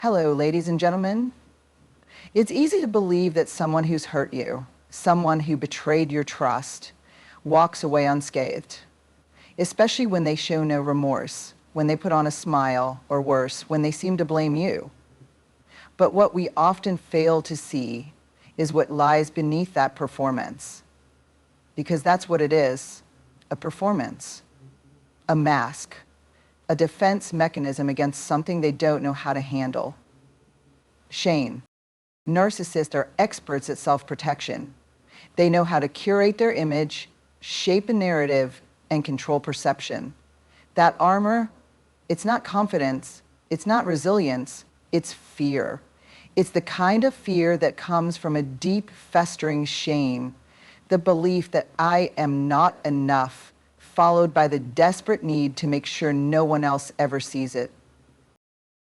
Hello, ladies and gentlemen. It's easy to believe that someone who's hurt you, someone who betrayed your trust, walks away unscathed, especially when they show no remorse, when they put on a smile, or worse, when they seem to blame you. But what we often fail to see is what lies beneath that performance. Because that's what it is, a performance, a mask, a defense mechanism against something they don't know how to handle. Shame. Narcissists are experts at self-protection. They know how to curate their image, shape a narrative, and control perception. That armor, it's not confidence, it's not resilience, it's fear. It's the kind of fear that comes from a deep, festering shame, the belief that I am not enough, followed by the desperate need to make sure no one else ever sees it.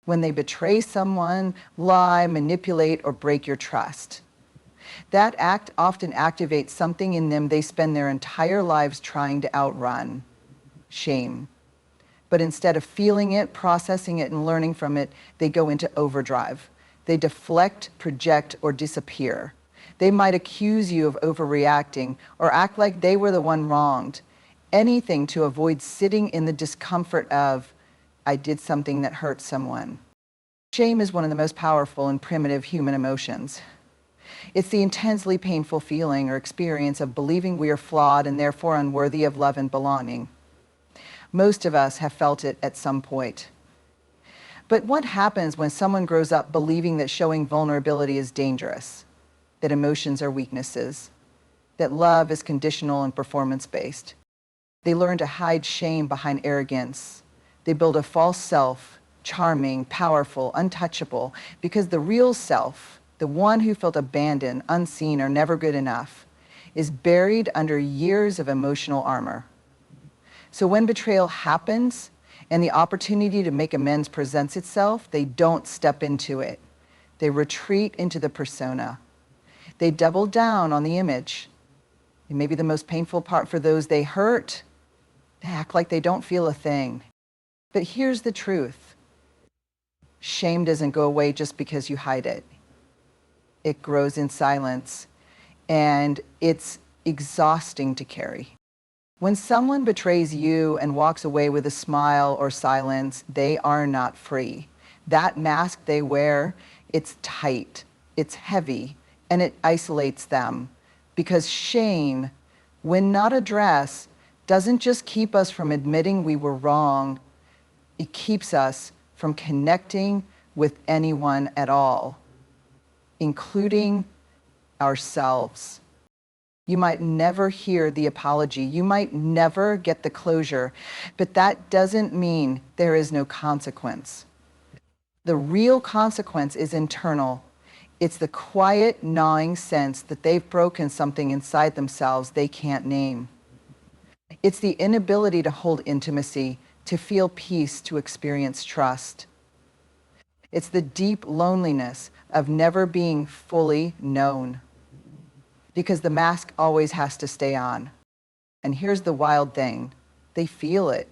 When they betray someone, lie, manipulate, or break your trust, that act often activates something in them they spend their entire lives trying to outrun: shame. But instead of feeling it, processing it, and learning from it, they go into overdrive. They deflect, project, or disappear. They might accuse you of overreacting or act like they were the one wronged. Anything to avoid sitting in the discomfort of, I did something that hurt someone. Shame is one of the most powerful and primitive human emotions. It's the intensely painful feeling or experience of believing we are flawed and therefore unworthy of love and belonging. Most of us have felt it at some point. But what happens when someone grows up believing that showing vulnerability is dangerous, that emotions are weaknesses, that love is conditional and performance-based? They learn to hide shame behind arrogance. They build a false self, charming, powerful, untouchable, because the real self, the one who felt abandoned, unseen, or never good enough, is buried under years of emotional armor. So when betrayal happens and the opportunity to make amends presents itself, they don't step into it. They retreat into the persona. They double down on the image. It may be the most painful part for those they hurt. They act like they don't feel a thing. But here's the truth. Shame doesn't go away just because you hide it. It grows in silence, and it's exhausting to carry. When someone betrays you and walks away with a smile or silence, they are not free. That mask they wear, it's tight, it's heavy, and it isolates them. Because shame, when not addressed, doesn't just keep us from admitting we were wrong, it keeps us from connecting with anyone at all, including ourselves. You might never hear the apology. You might never get the closure, but that doesn't mean there is no consequence. The real consequence is internal. It's the quiet, gnawing sense that they've broken something inside themselves they can't name. It's the inability to hold intimacy, to feel peace, to experience trust. It's the deep loneliness of never being fully known, because the mask always has to stay on. And here's the wild thing. They feel it.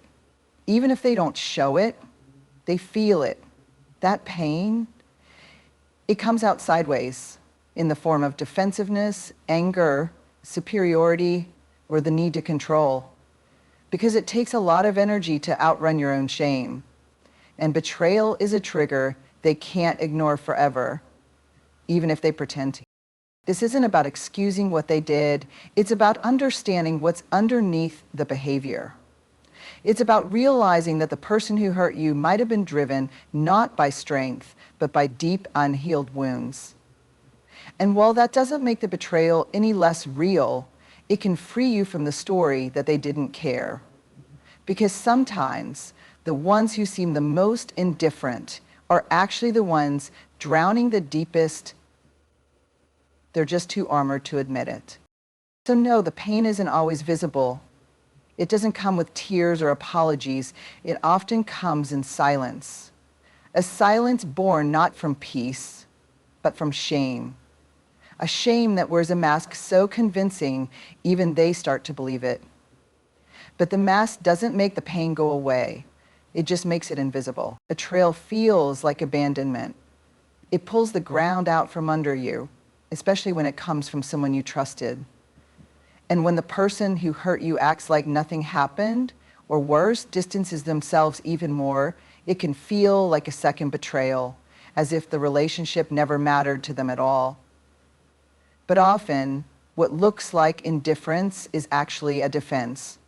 Even if they don't show it, they feel it. That pain, it comes out sideways in the form of defensiveness, anger, superiority, or the need to control. Because it takes a lot of energy to outrun your own shame. And betrayal is a trigger they can't ignore forever, even if they pretend to. This isn't about excusing what they did. It's about understanding what's underneath the behavior. It's about realizing that the person who hurt you might have been driven not by strength, but by deep, unhealed wounds. And while that doesn't make the betrayal any less real, it can free you from the story that they didn't care. Because sometimes the ones who seem the most indifferent are actually the ones drowning the deepest. They're just too armored to admit it. So no, the pain isn't always visible. It doesn't come with tears or apologies. It often comes in silence. A silence born not from peace, but from shame. A shame that wears a mask so convincing, even they start to believe it. But the mask doesn't make the pain go away. It just makes it invisible. Betrayal feels like abandonment. It pulls the ground out from under you, especially when it comes from someone you trusted. And when the person who hurt you acts like nothing happened, or worse, distances themselves even more, it can feel like a second betrayal, as if the relationship never mattered to them at all. But often, what looks like indifference is actually a defense.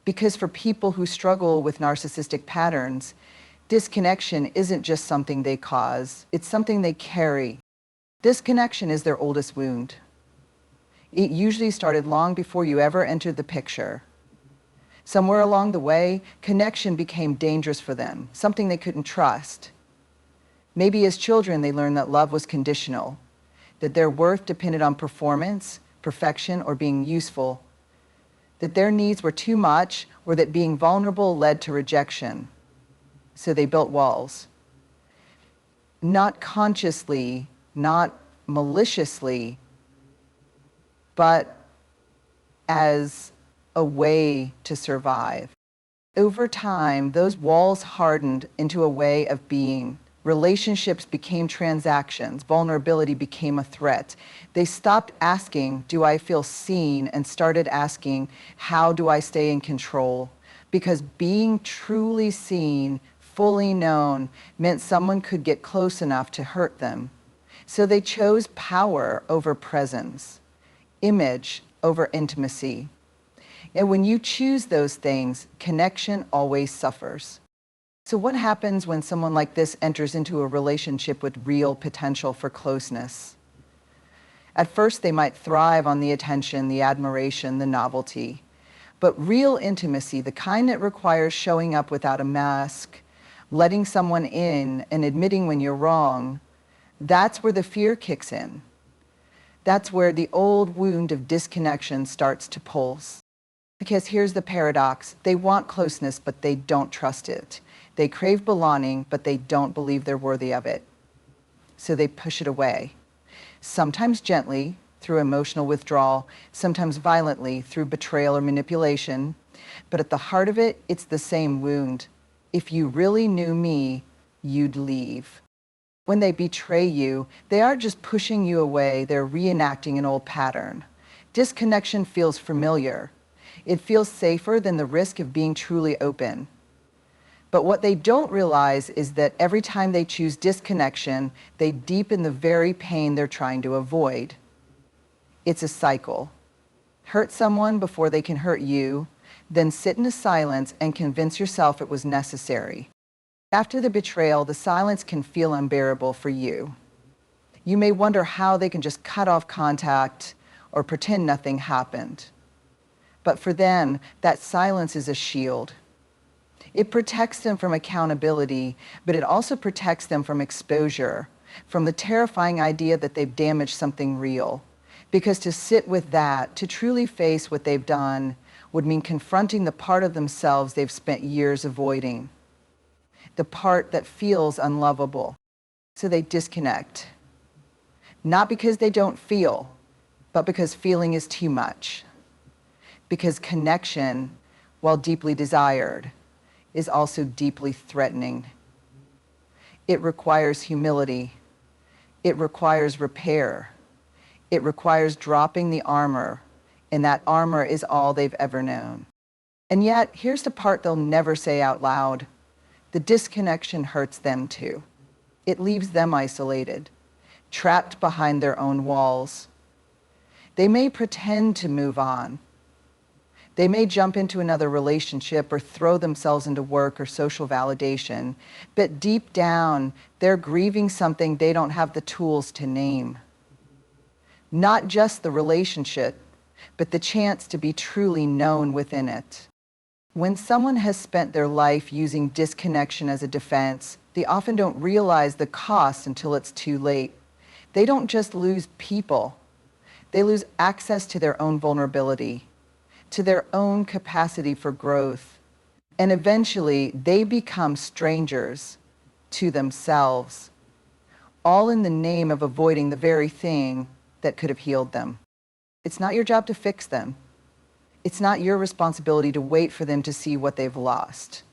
Because for people who struggle with narcissistic patterns, disconnection isn't just something they cause, it's something they carry. Disconnection is their oldest wound. It usually started long before you ever entered the picture. Somewhere along the way, connection became dangerous for them, something they couldn't trust. Maybe as children they learned that love was conditional, that their worth depended on performance, perfection, or being useful, that their needs were too much, or that being vulnerable led to rejection. So they built walls. Not consciously, not maliciously, but as a way to survive. Over time, those walls hardened into a way of being. Relationships became transactions. Vulnerability became a threat. They stopped asking, do I feel seen? And started asking, how do I stay in control? Because being truly seen, fully known, meant someone could get close enough to hurt them. So they chose power over presence, image over intimacy. And when you choose those things, connection always suffers. So what happens when someone like this enters into a relationship with real potential for closeness? At first, they might thrive on the attention, the admiration, the novelty. But real intimacy, the kind that requires showing up without a mask, letting someone in and admitting when you're wrong, that's where the fear kicks in. That's where the old wound of disconnection starts to pulse. Because here's the paradox. They want closeness, but they don't trust it. They crave belonging, but they don't believe they're worthy of it. So they push it away. Sometimes gently, through emotional withdrawal, sometimes violently, through betrayal or manipulation. But at the heart of it, it's the same wound. If you really knew me, you'd leave. When they betray you, they aren't just pushing you away, they're reenacting an old pattern. Disconnection feels familiar. It feels safer than the risk of being truly open. But what they don't realize is that every time they choose disconnection, they deepen the very pain they're trying to avoid. It's a cycle. Hurt someone before they can hurt you, then sit in a silence and convince yourself it was necessary. After the betrayal, the silence can feel unbearable for you. You may wonder how they can just cut off contact or pretend nothing happened. But for them, that silence is a shield. It protects them from accountability, but it also protects them from exposure, from the terrifying idea that they've damaged something real. Because to sit with that, to truly face what they've done, would mean confronting the part of themselves they've spent years avoiding, the part that feels unlovable. So they disconnect. Not because they don't feel, but because feeling is too much. Because connection, while deeply desired, is also deeply threatening. It requires humility. It requires repair. It requires dropping the armor, and that armor is all they've ever known. And yet, here's the part they'll never say out loud. The disconnection hurts them too. It leaves them isolated, trapped behind their own walls. They may pretend to move on. They may jump into another relationship or throw themselves into work or social validation, but deep down, they're grieving something they don't have the tools to name. Not just the relationship, but the chance to be truly known within it. When someone has spent their life using disconnection as a defense, they often don't realize the cost until it's too late. They don't just lose people, they lose access to their own vulnerability, to their own capacity for growth. And eventually, they become strangers to themselves, all in the name of avoiding the very thing that could have healed them. It's not your job to fix them. It's not your responsibility to wait for them to see what they've lost.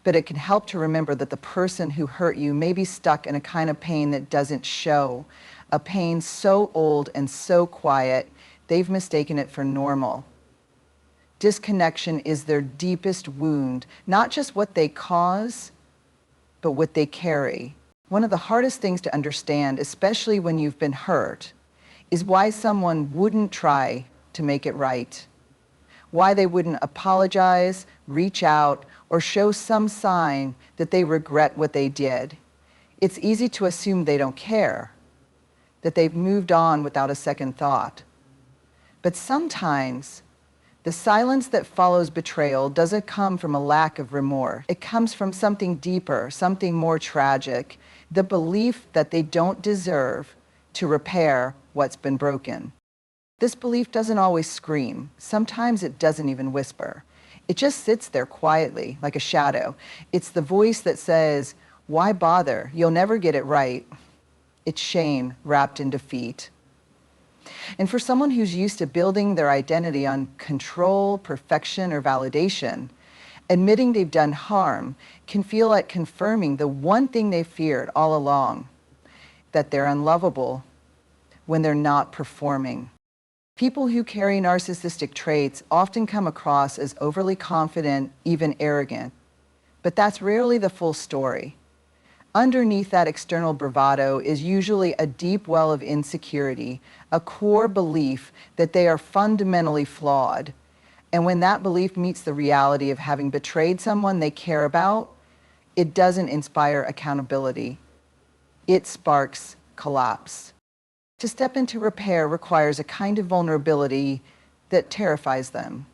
but it can help to remember that the person who hurt you may be stuck in a kind of pain that doesn't show, a pain so old and so quiet, they've mistaken it for normal. Disconnection is their deepest wound, not just what they cause, but what they carry. One of the hardest things to understand, especially when you've been hurt, is why someone wouldn't try to make it right. Why they wouldn't apologize, reach out, or show some sign that they regret what they did. It's easy to assume they don't care, that they've moved on without a second thought. But sometimes the silence that follows betrayal doesn't come from a lack of remorse. It comes from something deeper, something more tragic, the belief that they don't deserve to repair what's been broken. This belief doesn't always scream. Sometimes it doesn't even whisper. It just sits there quietly, like a shadow. It's the voice that says, "Why bother? You'll never get it right." It's shame wrapped in defeat. And for someone who's used to building their identity on control, perfection, or validation, admitting they've done harm can feel like confirming the one thing they feared all along, that they're unlovable when they're not performing. People who carry narcissistic traits often come across as overly confident, even arrogant. But that's rarely the full story. Underneath that external bravado is usually a deep well of insecurity, a core belief that they are fundamentally flawed. And when that belief meets the reality of having betrayed someone they care about, it doesn't inspire accountability. It sparks collapse. To step into repair requires a kind of vulnerability that terrifies them.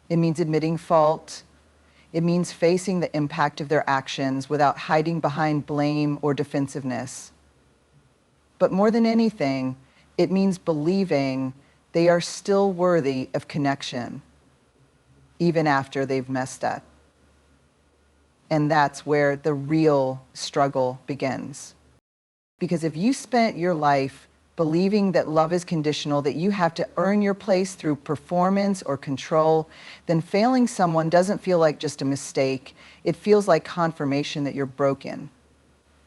It means admitting fault. It means facing the impact of their actions without hiding behind blame or defensiveness. But more than anything, it means believing they are still worthy of connection, even after they've messed up. And that's where the real struggle begins. Because if you spent your life believing that love is conditional, that you have to earn your place through performance or control, then failing someone doesn't feel like just a mistake. It feels like confirmation that you're broken,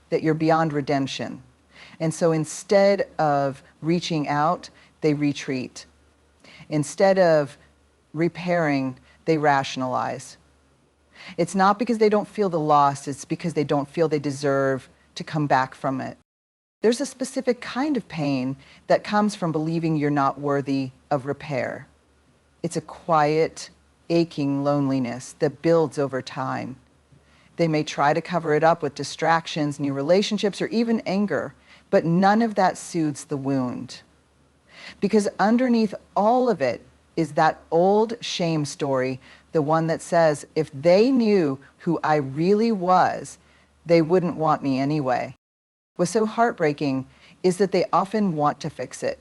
that you're beyond redemption. And so instead of reaching out, they retreat. Instead of repairing, they rationalize. It's not because they don't feel the loss, it's because they don't feel they deserve to come back from it. There's a specific kind of pain that comes from believing you're not worthy of repair. It's a quiet, aching loneliness that builds over time. They may try to cover it up with distractions, new relationships, or even anger, but none of that soothes the wound. Because underneath all of it is that old shame story, the one that says, if they knew who I really was, they wouldn't want me anyway. What's so heartbreaking is that they often want to fix it.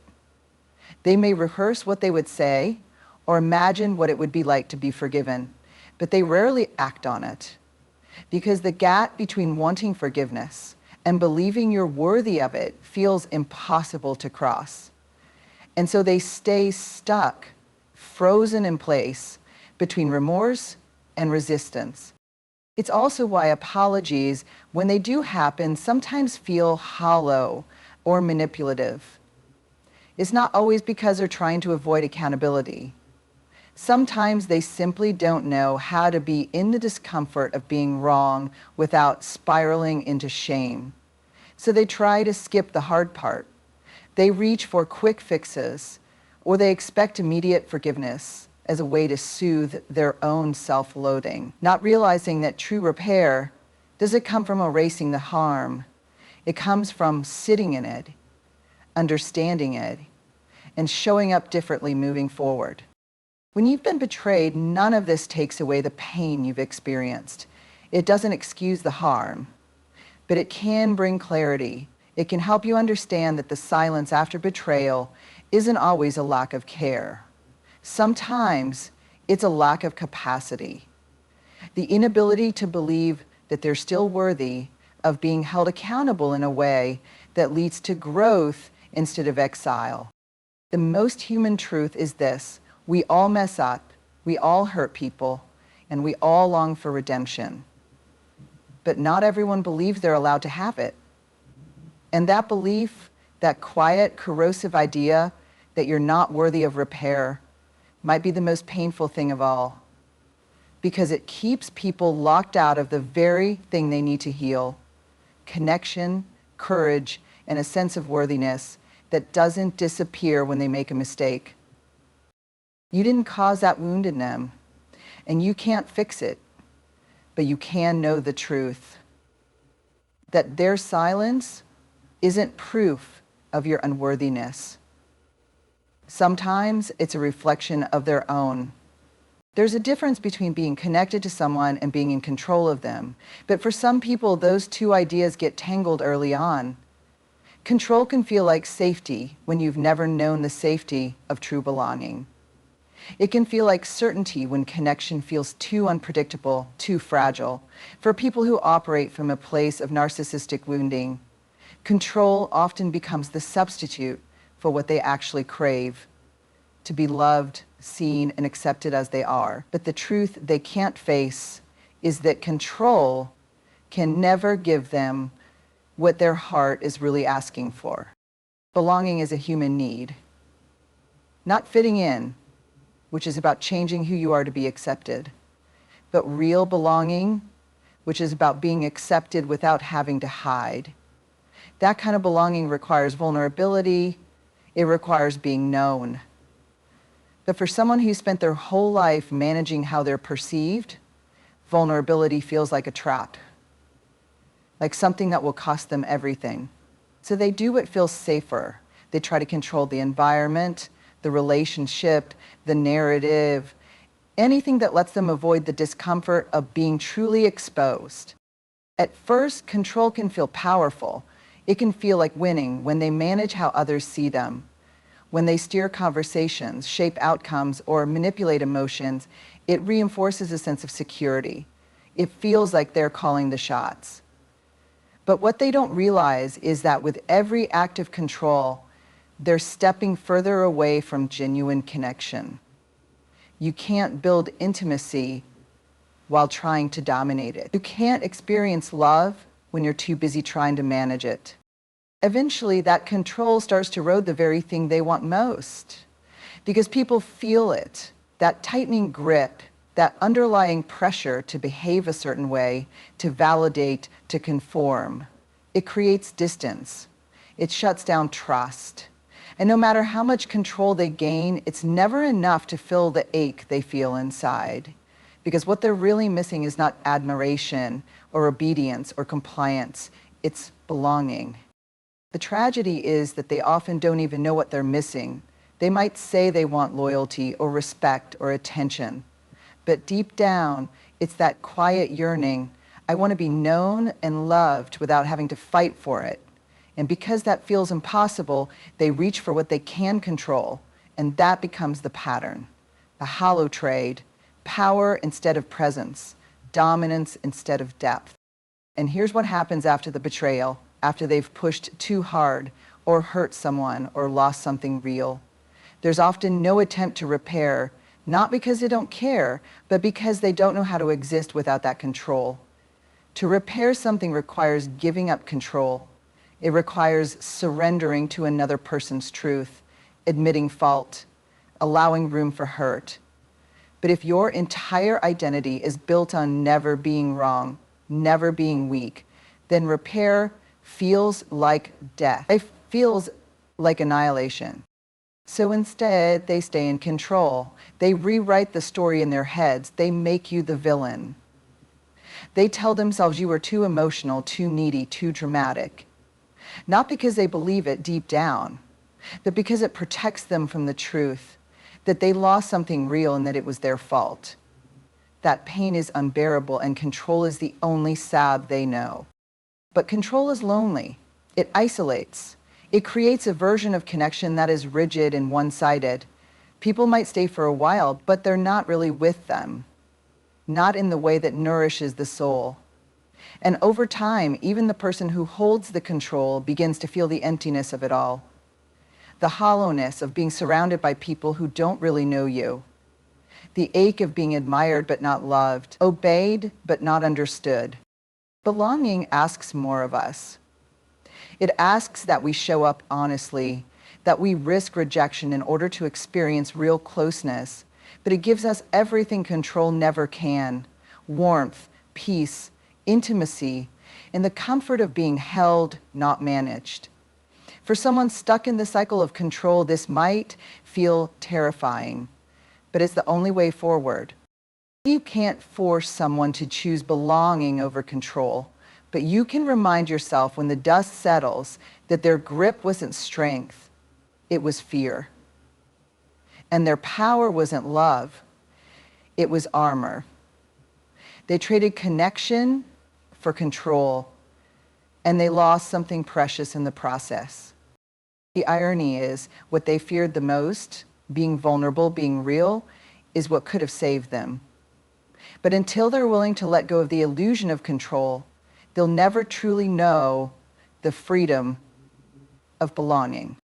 They may rehearse what they would say or imagine what it would be like to be forgiven, but they rarely act on it. Because the gap between wanting forgiveness and believing you're worthy of it feels impossible to cross. And so they stay stuck, frozen in place between remorse and resistance. It's also why apologies, when they do happen, sometimes feel hollow or manipulative. It's not always because they're trying to avoid accountability. Sometimes they simply don't know how to be in the discomfort of being wrong without spiraling into shame. So they try to skip the hard part. They reach for quick fixes, or they expect immediate forgiveness as a way to soothe their own self-loathing, not realizing that true repair doesn't come from erasing the harm. It comes from sitting in it, understanding it, and showing up differently moving forward. When you've been betrayed, none of this takes away the pain you've experienced. It doesn't excuse the harm, but it can bring clarity. It can help you understand that the silence after betrayal isn't always a lack of care. Sometimes it's a lack of capacity. The inability to believe that they're still worthy of being held accountable in a way that leads to growth instead of exile. The most human truth is this: we all mess up, we all hurt people, and we all long for redemption. But not everyone believes they're allowed to have it. And that belief, that quiet, corrosive idea that you're not worthy of repair, might be the most painful thing of all, because it keeps people locked out of the very thing they need to heal: connection, courage, and a sense of worthiness that doesn't disappear when they make a mistake. You didn't cause that wound in them, and you can't fix it, but you can know the truth. That their silence isn't proof of your unworthiness. Sometimes it's a reflection of their own. There's a difference between being connected to someone and being in control of them. But for some people, those two ideas get tangled early on. Control can feel like safety when you've never known the safety of true belonging. It can feel like certainty when connection feels too unpredictable, too fragile. For people who operate from a place of narcissistic wounding, control often becomes the substitute for what they actually crave: to be loved, seen, and accepted as they are. But the truth they can't face is that control can never give them what their heart is really asking for. Belonging is a human need. Not fitting in, which is about changing who you are to be accepted, but real belonging, which is about being accepted without having to hide. That kind of belonging requires vulnerability. It requires being known. But for someone who spent their whole life managing how they're perceived, vulnerability feels like a trap, like something that will cost them everything. So they do what feels safer. They try to control the environment, the relationship, the narrative, anything that lets them avoid the discomfort of being truly exposed. At first, control can feel powerful. It can feel like winning when they manage how others see them. When they steer conversations, shape outcomes, or manipulate emotions, it reinforces a sense of security. It feels like they're calling the shots. But what they don't realize is that with every act of control, they're stepping further away from genuine connection. You can't build intimacy while trying to dominate it. You can't experience love when you're too busy trying to manage it. Eventually, that control starts to erode the very thing they want most, because people feel it, that tightening grip, that underlying pressure to behave a certain way, to validate, to conform. It creates distance. It shuts down trust. And no matter how much control they gain, it's never enough to fill the ache they feel inside. Because what they're really missing is not admiration or obedience or compliance, it's belonging. The tragedy is that they often don't even know what they're missing. They might say they want loyalty or respect or attention, but deep down, it's that quiet yearning: I want to be known and loved without having to fight for it. And because that feels impossible, they reach for what they can control, and that becomes the pattern. The hollow trade: power instead of presence, dominance instead of depth. And here's what happens after the betrayal, after they've pushed too hard or hurt someone or lost something real. There's often no attempt to repair, not because they don't care, but because they don't know how to exist without that control. To repair something requires giving up control. It requires surrendering to another person's truth, admitting fault, allowing room for hurt. But if your entire identity is built on never being wrong, never being weak, then repair feels like death. It feels like annihilation. So instead, they stay in control. They rewrite the story in their heads. They make you the villain. They tell themselves you are too emotional, too needy, too dramatic. Not because they believe it deep down, but because it protects them from the truth that they lost something real and that it was their fault. That pain is unbearable, and control is the only salve they know. But control is lonely. It isolates. It creates a version of connection that is rigid and one-sided. People might stay for a while, but they're not really with them. Not in the way that nourishes the soul. And over time, even the person who holds the control begins to feel the emptiness of it all. The hollowness of being surrounded by people who don't really know you. the ache of being admired but not loved, obeyed but not understood. Belonging asks more of us. It asks that we show up honestly, that we risk rejection in order to experience real closeness, but it gives us everything control never can: warmth, peace, intimacy, and the comfort of being held, not managed. For someone stuck in the cycle of control, this might feel terrifying, but it's the only way forward. You can't force someone to choose belonging over control, but you can remind yourself when the dust settles that their grip wasn't strength, it was fear. And their power wasn't love, it was armor. They traded connection for control, and they lost something precious in the process. The irony is, what they feared the most, being vulnerable, being real, is what could have saved them. But until they're willing to let go of the illusion of control, they'll never truly know the freedom of belonging.